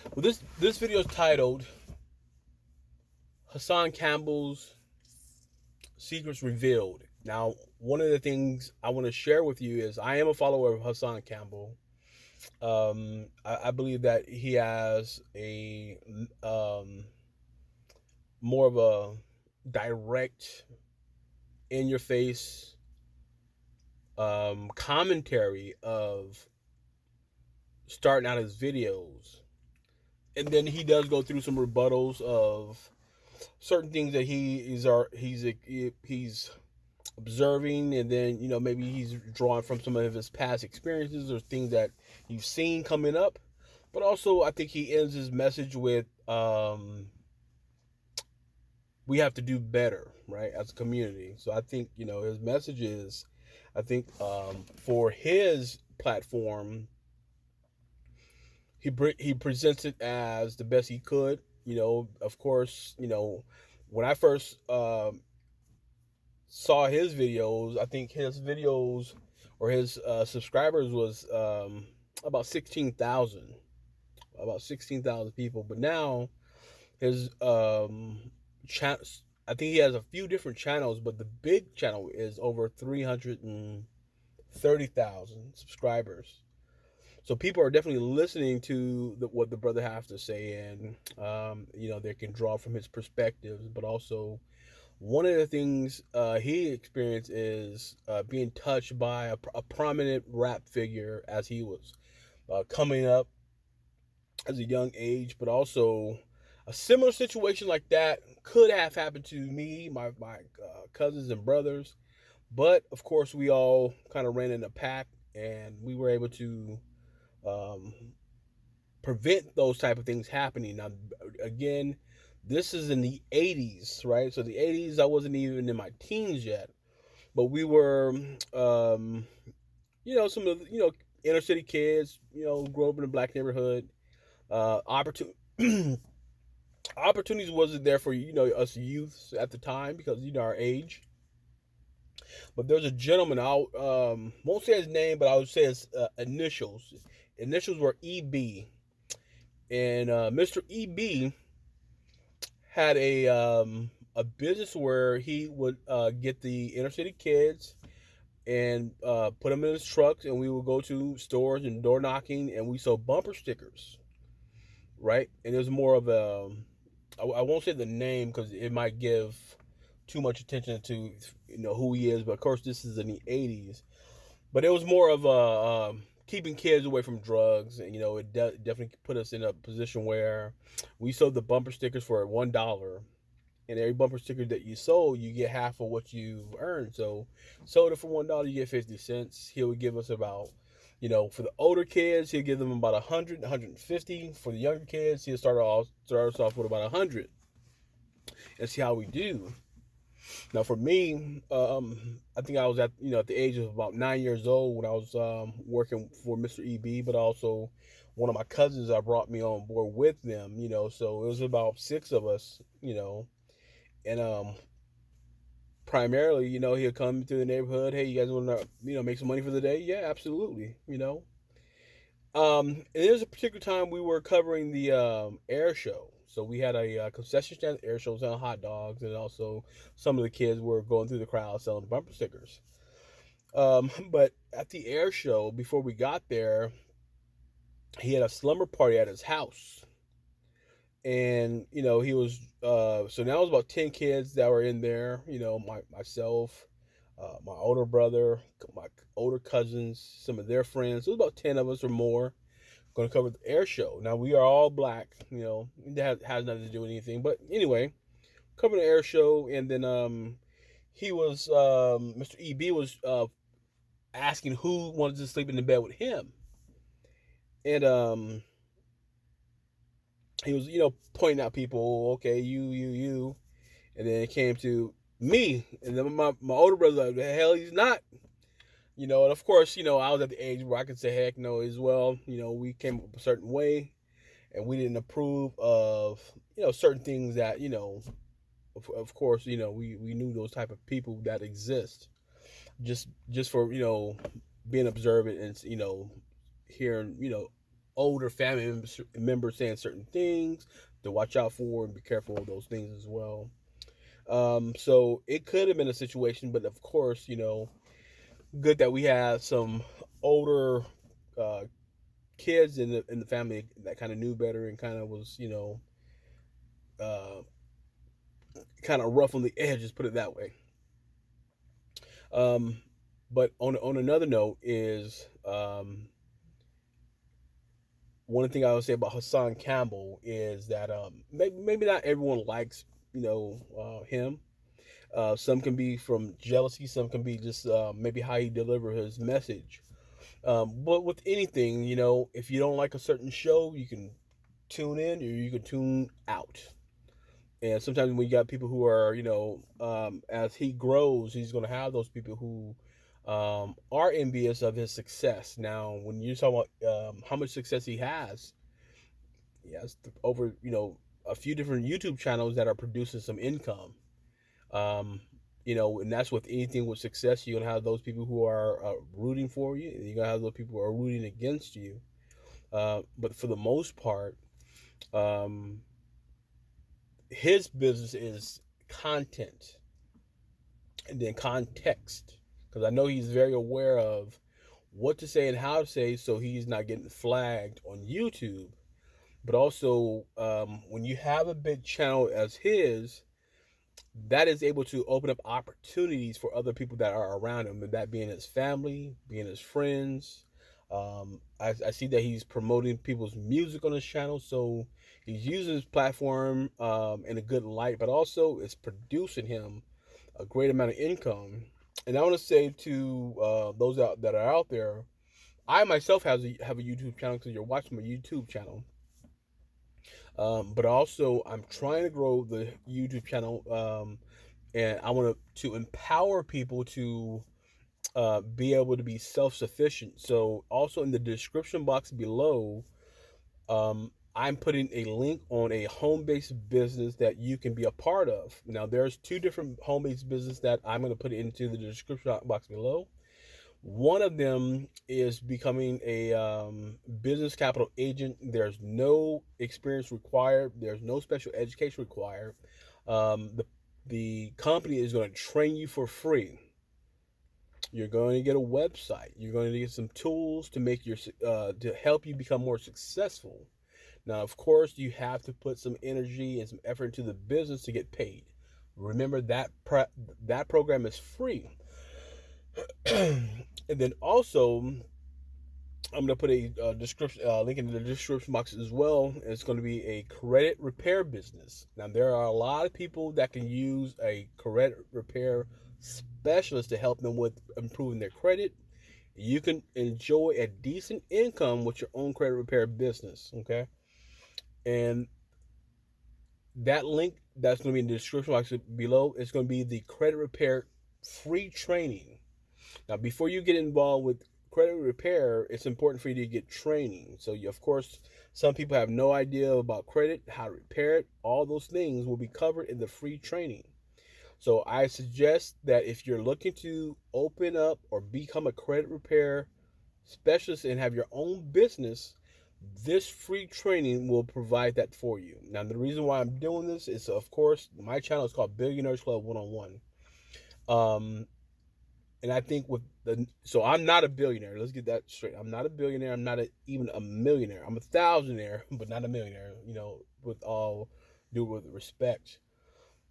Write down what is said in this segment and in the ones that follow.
Well, this video is titled Hassan Campbell's Secrets Revealed. Now, one of the things I want to share with you is I am a follower of Hassan Campbell. I believe that he has a more of a direct, in your face commentary of starting out his videos. And then he does go through some rebuttals of certain things that he's observing, and then maybe he's drawing from some of his past experiences or things that you've seen coming up. But also, I think he ends his message with we have to do better, right, as a community. So I think his message is, I think for his platform, he presents it as the best he could. Of course, when I first saw his videos, I think his videos or his subscribers was about 16,000 people. But now his I think he has a few different channels, but the big channel is over 330,000 subscribers. So people are definitely listening to what the brother has to say, and they can draw from his perspectives. But also, one of the things he experienced is being touched by a prominent rap figure as he was coming up as a young age. But also, a similar situation like that could have happened to me, my cousins and brothers. But of course, we all kind of ran in a pack, and we were able to um, prevent those type of things happening. Now, again, this is in the 80s, right? So the 80s, I wasn't even in my teens yet, but we were, some of the, inner city kids, grew up in a black neighborhood. Opportunity. Opportunities wasn't there for us youths at the time because our age. But there's a gentleman, I won't say his name, but I would say his initials. Initials were EB, and Mr. EB had a business where he would get the inner city kids and put them in his trucks, and we would go to stores and door knocking, and we sold bumper stickers, right? And it was more of a, I won't say the name because it might give too much attention to who he is, but of course this is in the 80s. But it was more of a keeping kids away from drugs, and it definitely put us in a position where we sold the bumper stickers for $1, and every bumper sticker that you sold, you get half of what you earned. So sold it for $1, you get 50 cents. He would give us about, for the older kids, he'll give them about 100, 150. For the younger kids, he'll start us off with about 100, and see how we do. Now, for me, I think I was at the age of about 9 years old when I was working for Mr. EB, but also one of my cousins that brought me on board with them. So it was about six of us. And primarily, he'll come to the neighborhood. Hey, you guys want to make some money for the day? Yeah, absolutely. And there's a particular time we were covering the air show. So we had a concession stand, air show, selling hot dogs, and also some of the kids were going through the crowd selling bumper stickers. But at the air show, before we got there, he had a slumber party at his house, and he was so now it was about 10 kids that were in there. Myself, my older brother, my older cousins, some of their friends. It was about 10 of us or more going to cover the air show. Now we are all black, that has nothing to do with anything. But anyway, covering the air show, and then he was Mr. EB was asking who wanted to sleep in the bed with him, and he was pointing out people. Okay, you, and then it came to me, and then my older brother was like, the hell he's not. And of course, I was at the age where I could say heck no as well. We came up a certain way, and we didn't approve of certain things that of course we knew those type of people that exist, just for being observant and hearing older family members saying certain things to watch out for and be careful of those things as well. So it could have been a situation, but of course, good that we had some older uh, kids in the family that kind of knew better and kind of was, uh, kind of rough on the edges, put it that way. Um, but on another note is one thing I would say about Hassan Campbell is that maybe not everyone likes him. Some can be from jealousy. Some can be just maybe how he deliver his message. But with anything, if you don't like a certain show, you can tune in or you can tune out. And sometimes when you got people who are, as he grows, he's going to have those people who are envious of his success. Now, when you're talking about how much success he has over, a few different YouTube channels that are producing some income. Um, and that's with anything with success. You're gonna have those people who are rooting for you, and you're gonna have those people who are rooting against you. But for the most part, um, his business is content and then context, because I know he's very aware of what to say and how to say, so he's not getting flagged on YouTube. But also, when you have a big channel as his, that is able to open up opportunities for other people that are around him, and that being his family, being his friends. I see that he's promoting people's music on his channel, so he's using his platform in a good light, but also it's producing him a great amount of income. And I want to say to those that are out there, I myself have a YouTube channel because you're watching my YouTube channel. But also, I'm trying to grow the YouTube channel, and I want to empower people to be able to be self-sufficient. So, also in the description box below, I'm putting a link on a home-based business that you can be a part of. Now, there's two different home-based business that I'm going to put into the description box below. One of them is becoming a business capital agent. There's no experience required. There's no special education required. The company is going to train you for free. You're going to get a website. You're going to get some tools to make to help you become more successful. Now, of course, you have to put some energy and some effort into the business to get paid. Remember that that program is free. And then also, I'm going to put a description link in the description box as well. It's going to be a credit repair business. Now, there are a lot of people that can use a credit repair specialist to help them with improving their credit. You can enjoy a decent income with your own credit repair business, okay? And that link that's going to be in the description box below is going to be the credit repair free training. Now, before you get involved with credit repair, it's important for you to get training. So, of course, some people have no idea about credit, how to repair it. All those things will be covered in the free training. So, I suggest that if you're looking to open up or become a credit repair specialist and have your own business, this free training will provide that for you. Now, the reason why I'm doing this is, of course, my channel is called Billionaires Club 101. And I think so I'm not a billionaire. Let's get that straight. I'm not a billionaire. I'm not even a millionaire. I'm a thousandaire, but not a millionaire, with all due with respect.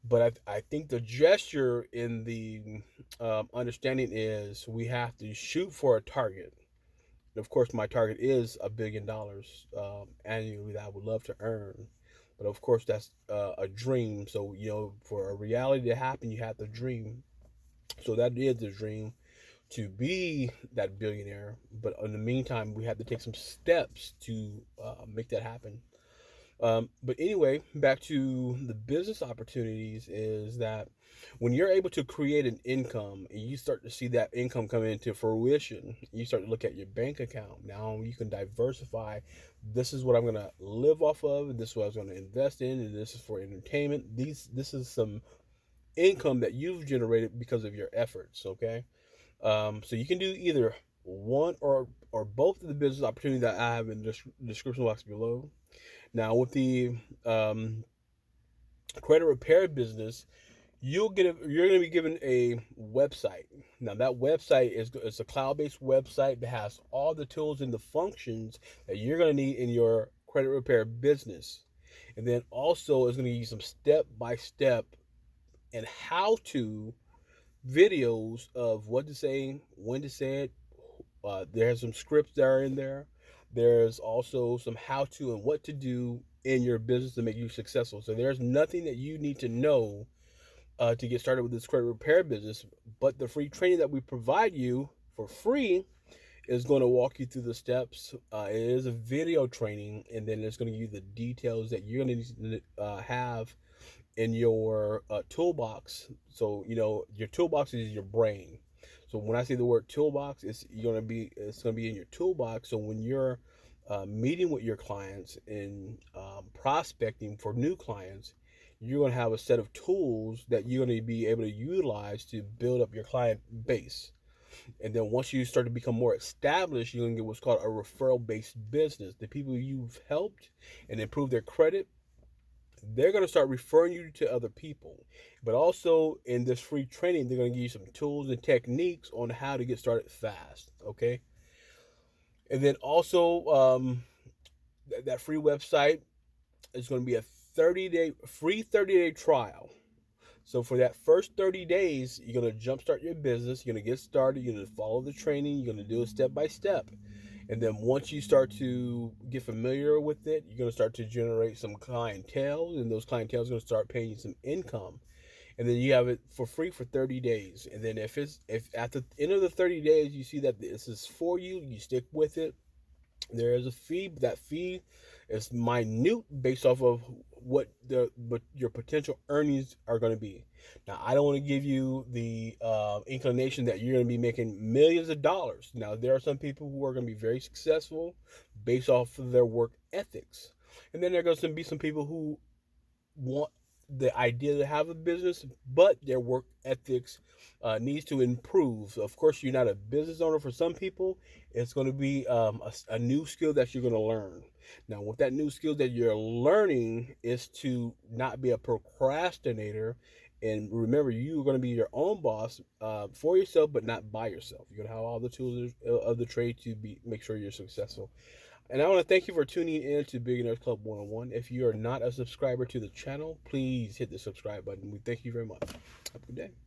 But I think the gesture in the understanding is we have to shoot for a target. And of course, my target is $1 billion annually that I would love to earn. But of course, that's a dream. So, for a reality to happen, you have to dream. So that is the dream, to be that billionaire. But in the meantime, we have to take some steps to make that happen. But anyway, back to the business opportunities is that when you're able to create an income and you start to see that income come into fruition, you start to look at your bank account. Now you can diversify. This is what I'm going to live off of, and this is what I was going to invest in, and this is for entertainment. This is some income that you've generated because of your efforts, okay? So you can do either one or both of the business opportunities that I have in the description box below. Now, with the credit repair business, you're going to be given a website. Now, that website is a cloud-based website that has all the tools and the functions that you're going to need in your credit repair business. And then also, it's going to give you some step-by-step and how-to videos of what to say, when to say it. There's some scripts that are in there. There's also some how-to and what to do in your business to make you successful. So there's nothing that you need to know to get started with this credit repair business. But the free training that we provide you for free is going to walk you through the steps. It is a video training, and then it's going to give you the details that you're going to need to have in your toolbox. So your toolbox is your brain. So when I say the word toolbox, it's going to be in your toolbox. So when you're meeting with your clients and prospecting for new clients, you're going to have a set of tools that you're going to be able to utilize to build up your client base. And then once you start to become more established, you're going to get what's called a referral-based business. The people you've helped and improve their credit, they're going to start referring you to other people. But also in this free training, they're going to give you some tools and techniques on how to get started fast. Okay. And then also that free website is going to be a 30-day free 30-day trial. So for that first 30 days, you're going to jumpstart your business. You're going to get started. You're going to follow the training. You're going to do it step by step. And then once you start to get familiar with it, you're going to start to generate some clientele, and those clientele is going to start paying you some income. And then you have it for free for 30 days. And then if at the end of the 30 days you see that this is for you, you stick with it. There is a fee, but that fee is minute based off of what your potential earnings are going to be. Now, I don't want to give you the inclination that you're going to be making millions of dollars. Now, there are some people who are going to be very successful based off of their work ethics. And then there are going to be some people who want the idea to have a business, but their work ethics needs to improve. So of course, you're not a business owner. For some people, it's going to be a new skill that you're going to learn. Now, with that new skill that you're learning is to not be a procrastinator. And remember, you're going to be your own boss for yourself, but not by yourself. You're going to have all the tools of the trade to make sure you're successful. And I want to thank you for tuning in to Billionaires Club 101. If you are not a subscriber to the channel, please hit the subscribe button. We thank you very much. Have a good day.